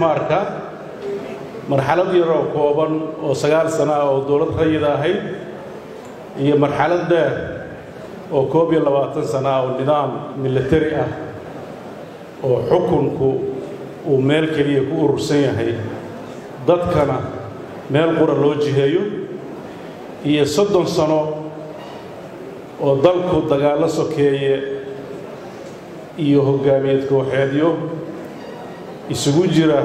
marka marxalad yar oo kooban oo 9 sano oo dawlad rayid ahayd iyo marxalad dheer oo 22 sano oo nidaam military ah oo xukunku uu meel kaliya ku urursan yahay dadkana meel qura loo jiheeyo iyo 30 sano oo dalku dagaal sokeeye iyo hogaamiyad kooxeedyo isugu jira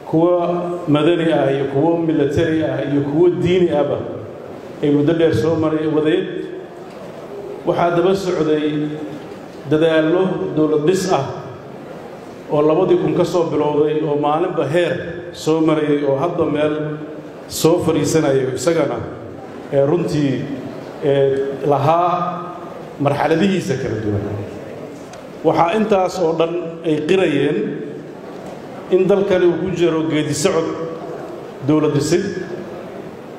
kuwa madani ah iyo kuwa military ah iyo kuwa diini ah ay muddo dheer soo maray wadeed waxa daba socday dadaallo dawlad dhis ah oo 2000 ka soo bilowday oo maalinba heer soo maray oo hadda meel soo fariisanayo isagana runtii lahaa marxaladihiisa kala duwan waxa intaas oo dhan ay qirayeen in dalkani uu ku jiro geedi socod dawlad dhisid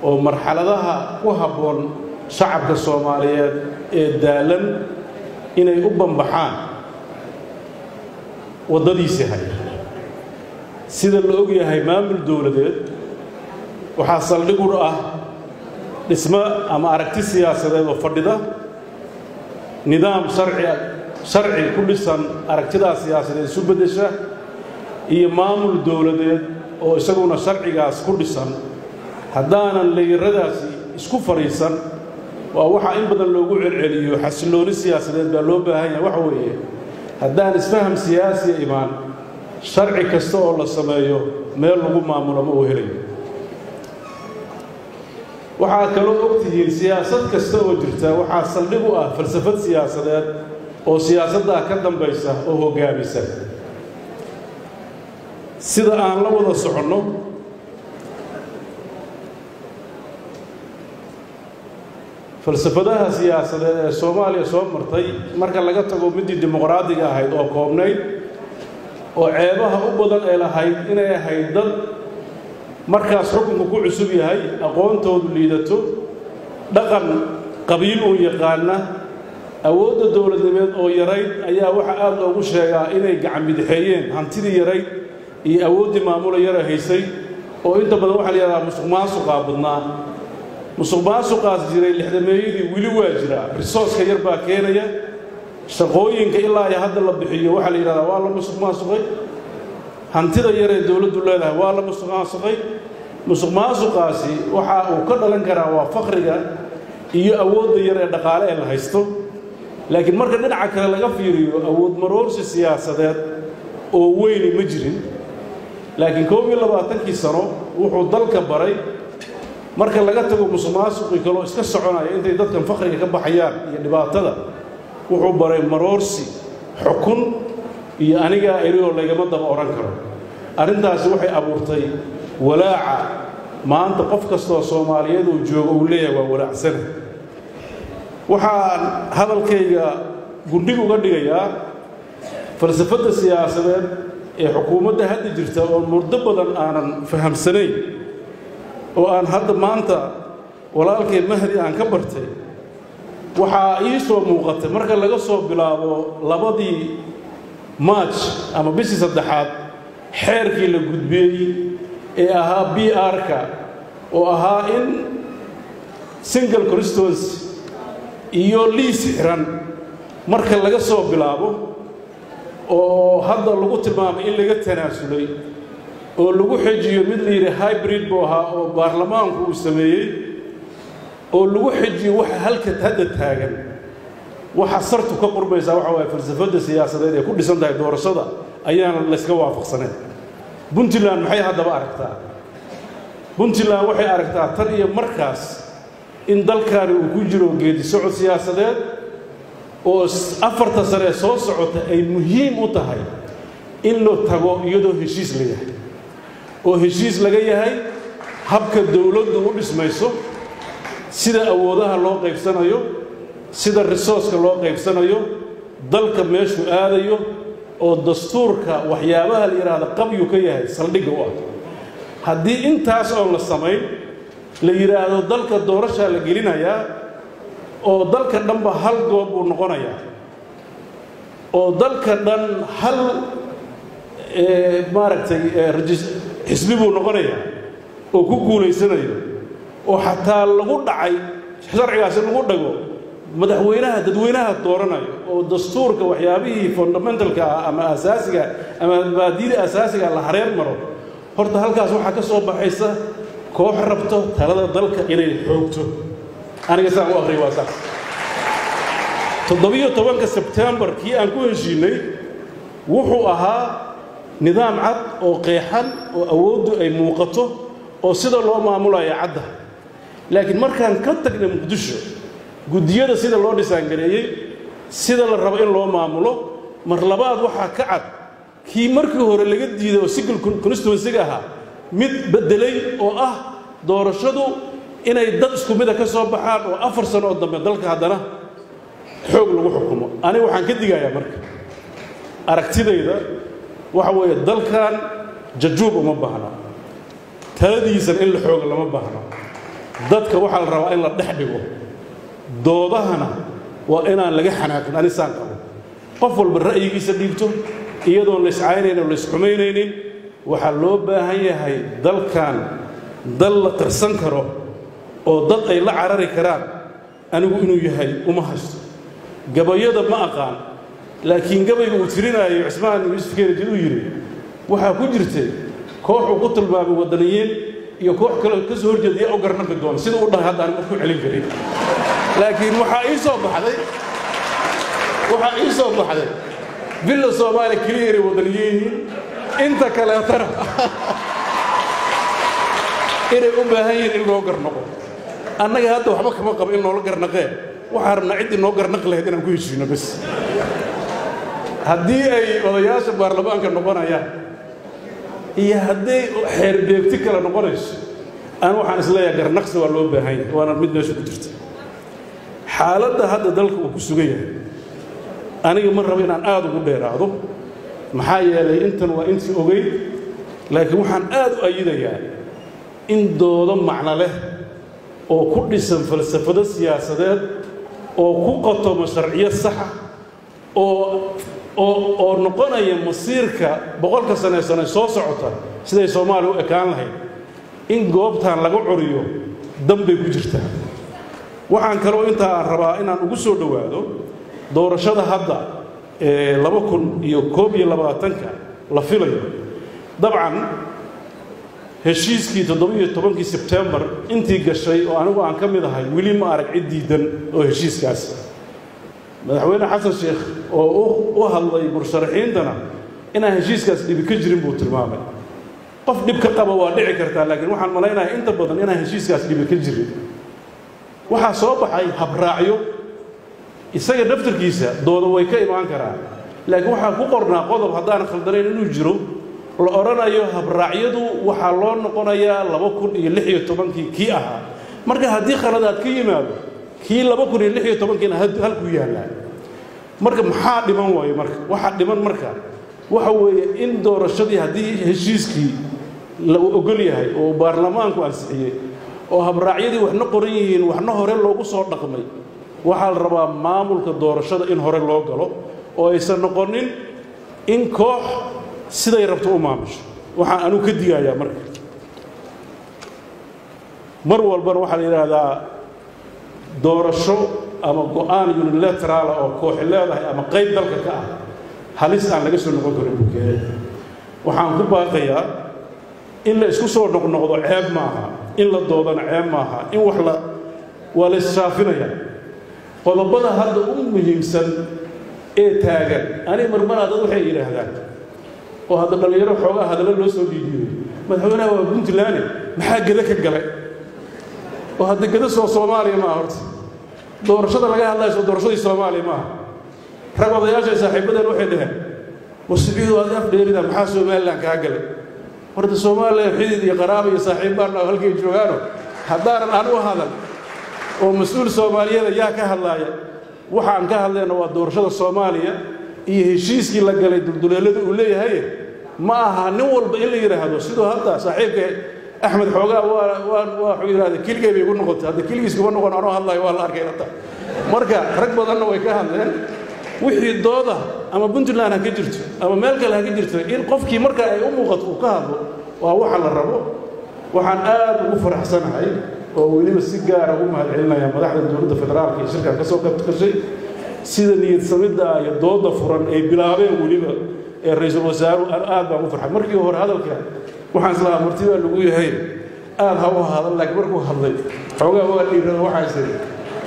oo marxaladaha ku habboon shacabka Soomaaliyeed ee daalan inay u banbaxaan wadadiisa hay sida la og yahay maamul dawladeed waxa saldhig u ah dhismo ama aragti siyaasadeed oo fadhida nidaam sharci ku dhisan aragtidaas siyaasadeed isu bedesha iyo maamul dawladeed oo isaguna sharcigaas ku dhisan haddaanan leeyiradaasi isku fariisan waa waxa in badan loogu celceliyo xasilooni siyaasadeed baa loo baahan yahay waxa weeye haddaan isfaham siyaasi imaan sharci kasta oo la sameeyo meel lagu maamulo ma uu helayo waxaa kaloo ogtihiin siyaasad kasta oo jirta waxaa saldhig u ah falsafad siyaasadeed oo siyaasadda ka dambaysa oo hogaamisa sida aan la wada soconno falsafadaha siyaasadeed ee Soomaaliya soo martay marka laga tago midii dimuqraadiga ahayd oo koobnayd oo ceebaha u badan ee lahayd inay ahayd dad markaas xukunku ku cusub yahay aqoontoodu liidato dhaqan qabiil oo yaqaana awoodda dawladnimad oo yarayd ayaa waxa aad loogu sheegaa inay gacan bidixeeyeen hantidii yarayd iyo awoodii maamul yar haysay oo inta badan waxa la yiraahdaa musuqmaasuqa badnaa musuqmaasuqaas jiray 60meeyadii wili waa jira resource yar baa keenaya shaqooyinka ilaa ay hadda la bixiyo waxa la yiraahdaa waa la musuqmaasuqay hantida yar ee dawladdu leedahay waa la musuqmaasuqay musuqmaasuqaasi waxa uu ka dhalan karaa waa faqriga iyo awoodda yar ee dhaqaale ee la haysto laakiin marka dhinaca kale laga fiiriyo awood maroorsi siyaasadeed oo weyn ma jirin laakiin 22 sano wuxuu dalka baray marka laga tago musuqmaasuqi kale iska soconaya intay dadkan faqriga ka baxayaan iyo dhibaatada wuxuu baray maroorsi xukun iyo aniga eriyo lagama daba oran karo arintaasi waxay abuurtay walaaca maanta qof kasta oo Soomaaliyeed oo jooga uu leeyahay waa walaacsan waxaan hadalkayga gundhiga uga dhigayaa falsafada siyaasadeed ee xukuumadda hadda jirta oo muddo badan aanan fahamsanayn oo aan hadda maanta walaalkay Mahdi aan ka bartay waxa ii soo muuqatay marka laga soo bilaabo 2 March ama bishii saddexaad xeerkii la gudbiyay ee ahaa BR-ka oo ahaa in single constituency iyo liis xiran marka laga soo bilaabo oo hadda lagu tilmaamay in laga tanaasulay oo lagu xejiyo mid la yiraahdo hybrid boo ahaa oo baarlamaanku uu sameeyay oo lagu xejiyo waxa halka hadda taagan waxa sartu ka qurbaysa waxa way falsafada siyaasadeed ee ku dhisan tahay doorashada ayaan la iska waafaqsanay Puntland maxay hadaba aragtaa Puntland waxay aragtaa tan iyo markaas in dalkaani uu ku jiro geedi socod siyaasadeed oo 4 sano soo socota ay muhiim u tahay in loo tago iyadoo heshiis leeyahay oo heshiis laga yahay habka dawladdu u dhismayso sida awoodaha loo qaybsanayo sida resource-ka loo qaybsanayo dalka meeshu aadayo oo dastuurka waxyaabaha la yiraahdo qabyo ka yahay saldhig u ah haddii intaas oo la sameeyo la yiraahdo dalka doorasho la gelinaya oo dalka dhanba hal goob uu noqonaya oo dalka dhan hal maaragtay xisbi buu noqonayaa oo ku guulaysanayo oo xataa lagu dhacay sharcigaasi lagu dhago madaxweynaha dadweynaha dooranayo oo dastuurka waxyaabihii fundamentalka ah ama asaasiga ama mabaadi'da asaasiga la hareer maro horta halkaas waxaa ka soo baxaysa koox rabto talada dalka inay xoogto aniga saan u akhriyo waa saas 17 Sebtembar kii aan ku heshiinay wuxuu ahaa nidaam cad oo qeexan oo awooddu ay muuqato oo sida loo maamulayo cadda laakiin markaan ka tagnay Muqdisho gudiyada sida loo dhisaan gareeyay sida la rabo in loo maamulo mar labaad waxa ka cad kii markii hore laga diiday oo civil constituency ahaa mid bedelay oo ah doorashadu inay dad isku mid ah ka soo baxaan oo 4 sano oo dambe dalka haddana xoog lagu xukumo aniga waxaan ka digayaa marka aragtidayda waxa weeye dalkan jajuub uma baahna taladiisa in la xoog lama baahna dadka waxa la rabaa in la dhex dhigo doodahana waa inaan laga xanaaqin anisaan qabo qof walba ra'yigiisa dhiibto iyadoo la iscaynaynin oo la isxumaynaynin waxa loo baahan yahay dalkan dal la tirsan karo oo dad ay la carari karaan anigu inuu yahay uma haysto gabayada ma aqaan laakiin gabayga uu tirinayo Cismaan Yuusuf Keenadi uu yiri waxa ku jirtay koox uu ku tilmaamay wadaniyiin iyo koox kale ka soo horjeedaya oo garnaqi doon sida uu dhahay hadda ku celin karay laakiin waxa ii soo baxday billa Soomaali kaliya wadaniyiin inta kale tara inay u baahan yihiin in loo garnaqo annaga hadda waxba kama qabo in loo garnaqee waxaan rabnaa cid inoo garnaq lahayd inaan ku heshiino bas haddii ay odayaasha baarlamaanka noqonayaan iyo haddii xeer beegti kale noqonayso aan waxaan isleeyahay garnaqsi waa loo baahan yahay waana mid meesha ku jirta xaaladda hadda dalka uu ku sugan yahay aniga ma rabo inaan aad ugu dheeraado maxaa yeelay intan waa intii ogeyd laakiin waxaan aad u ayidayaa in doodo macno leh oo ku dhisan falsafado siyaasadeed oo ku qotoma sharciyo sax ah oo noqonaya masiirka boqolka sano soo socota siday Soomaaliya u ekaan lahayd in goobtan laga curiyo dambay ku jirtaa waxaan kaloo intaa rabaa inaan ugu soo dhawaado doorashada hadda 2021 la filayo dabcan heshiiskii 17 Sebtembar intii gashay oo anigu aan ka mid ahay wili ma arag cid diidan oo heshiiskaas madaxweyne xasan sheekh oo u hadlay musharaxiintana inaan heshiiskaas dhib ka jirin buu tilmaamay qof dhib ka qaba waa dhici kartaa laakiin waxaan maleynayaa inta badan inaan heshiiskaas dhib ka jirin waxa soo baxay habraacyo isaga daftarkiisa doodo way ka imaan karaan laakiin waxa ku qornaa qodob haddaan khaldanayn inuu jiro la oranayo habraacyadu waxa loo noqonayaa 2016 kii ahaa marka haddii khaladaad ka yimaado kii 2016 halku yaalaa marka maxaa dhiman waayo marka waxa dhiman marka waxa weeye in doorashadii haddii heshiiskii la ogol yahay oo baarlamaanku ansixiyay oo habraacyadii waxna qoran yihiin waxna hore loogu soo dhaqmay waxa la rabaa maamulka doorashada in hore loo galo oo aysan noqonin in koox siday rabto u maamusho waxaan anu ka digayaa marka mar walbana waxa la yiraahdaa doorasho ama go'aan unilateral oo koox leedahay ama qayb dalka ka ah halis aan laga soo noqon karin bukeed waxaan ku baaqayaa in la isku soo noqdo ceeb maaha in la doodana ceeb maaha in wax la wala shaafinaya qodobada hadda ugu muhiimsan ee taagan ani marmara dad waxay yiraahdaan oo hadda dhalinyaro xoogaa hadallo loo soo dhiibiyay madaxweynaha waa Puntland maxaa gada ka galay oo hadda gada Soomaaliya ma horta doorashada laga hadlayo doorashadii Soomaaliya ma ragadayaasha saaxiibadeen waxay dhaheen wasiibidu aad afdheerida maxaa Soomaaliland ka galay horta Soomaaliya xidid iyo qaraabo iyo saaxiibaan halkay joogaano haddaan aan u hadal oo mas'uul Soomaaliyeed ayaa ka hadlaya waxaan ka hadlayna waa doorashada Soomaaliya iyo heshiiskii la galay dulduleelada uu leeyahay ma aha nin walba in la yiraahdo sidoo hadda saaxiibka Axmed xoogaa waa xuyiraada kilgeey bay ugu noqotay hadda kilgiis kuma noqon anoo hadlayo waa la arkay inta marka rag badanna way ka hadleen wixii dooda ama Puntland ha ka jirto ama meel kale ha ka jirto in qofkii marka ay u muuqato uu ka hadlo waa waxa la rabo waxaan aad ugu faraxsanahay oo weliba si gaar ah u mahadcelinaya madaxda dowladda federaalka iyo shirka ka soo qabtay sida niyad samida iyo dooda furan ay bilaabeen weliba ee ra'iisul wasaaruhu aad baan u farxay markii hore hadalka waxaan isla martida lagu yahay aad ha u hadal laakiin markuu hadlay xogaa waa dhiirada waxa isay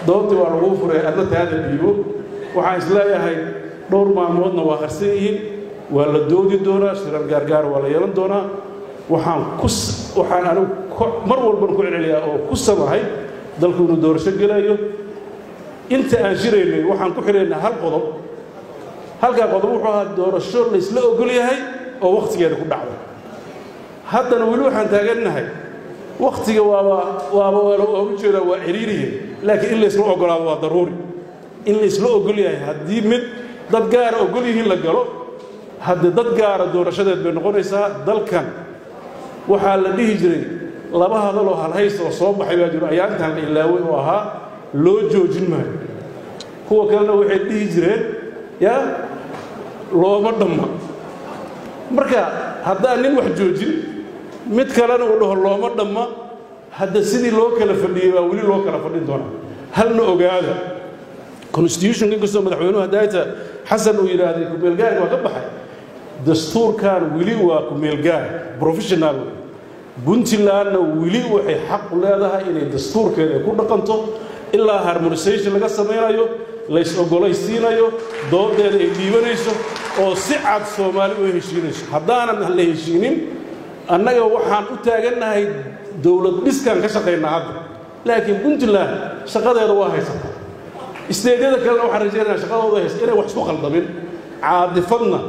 doodii waa lagu furay adna taada dhiibo waxaan isla yahay dhowr maalmoodna waa qarsan yihiin waa la doodi doonaa shirar gaar waa la yeelan doonaa waxaan anigu mar walba ku celceliyaa oo ku samahay dalku inuu doorasho gelayo inta aan shiraynay waxaan ku xireynaa hal qodob halka qodob wuxuu ahaa doorasho la isla ogol yahay oo waqtigeeda ku dhacdo haddana weli waxaan taagannahay waqtiga waaba ugu jeedaa waa ciriiriye laakiin in la isla ogolaado waa daruuri in la isla ogol yahay haddii mid dad gaar ogol yihiin la galo hadda dad gaar doorashadeed bay noqonaysaa dalkan waxaa la dhihi jiray laba hadal oo halhays oo soo baxay baa jiro ayaantan la ilaaway oo ahaa loo joojin maayo kuwa kalena waxay dhihi jireen yaa looma dhamma marka haddaan nin wax joojin mid kalena uu dhaho looma dhamma hadda sidii loo kala fadhiyey baa weli loo kala fadhin doonaa halna ogaada constitution inkastoo madaxweynuhu hadaayta xasan uu yidhaahday ku-meelgaarka waa ka baxay dastuurkan weli waa ku-meelgaar professional Puntlandna weli waxay xaq u leedahay inay dastuurkeeda ku dhaqanto ilaa harmonization laga sameeyo la is ogolaysiinayo doodeeda ay dhiibanayso oo si cad Soomaali u heshiinayso haddaanan la heshiinin annaga waxaan u taagannahay dawlad dhiskan ka shaqeynaa hadda laakiin Puntland shaqadeeda waa haysataa isteedada kale waxaan rajaynayaa shaqadooda haysta inay wax isku qaldamin caadifadna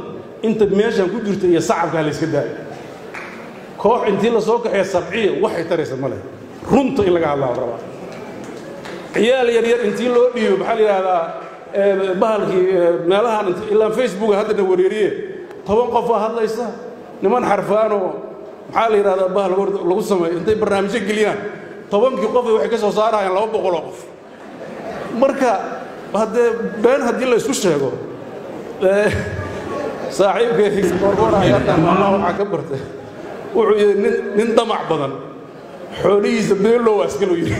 inta meeshan ku jirta iyo sacabka la iska daayo koox intii la soo kaxay sabciye waxay taraysa ma leh runta in laga hadlaa rabaa ciyaal yar intii loo dhiibo maxaa la yiraahdaa bahalkii meelahan ilaa Facebook hadda wareeriye 10 qof hadlaysa niman xarfaan oo maxaa la yiraahdaa bahal lagu sameeyo intay barnaamijyo geliyaan 10kii qof waxay ka soo saarayaan 200 qof marka hadda been hadii la isku sheego saaxiibkii qorqor ayatan Allah waxa ka bartay wuxuu nin damac badan xoolihiisa beelo waa iska loo yiri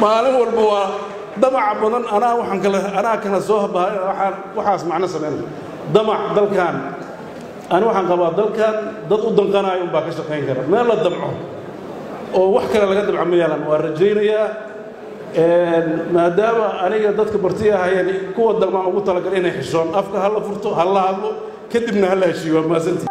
maalin walba waa damac badan anaa kana soo waxaas macna sameeyay damac dalkan أنا waxaan qabaa dalkan dad u danqanayo baa ka shaqeyn kara meel la damco oo wax kale laga damco ma yeelan waa rajaynayaa maadaama aniga dadka bartiya hayeen kuwa dalma ugu talagalay inay xishoon afka hal furto hal hadlo kadibna hal heshiiyo ma santi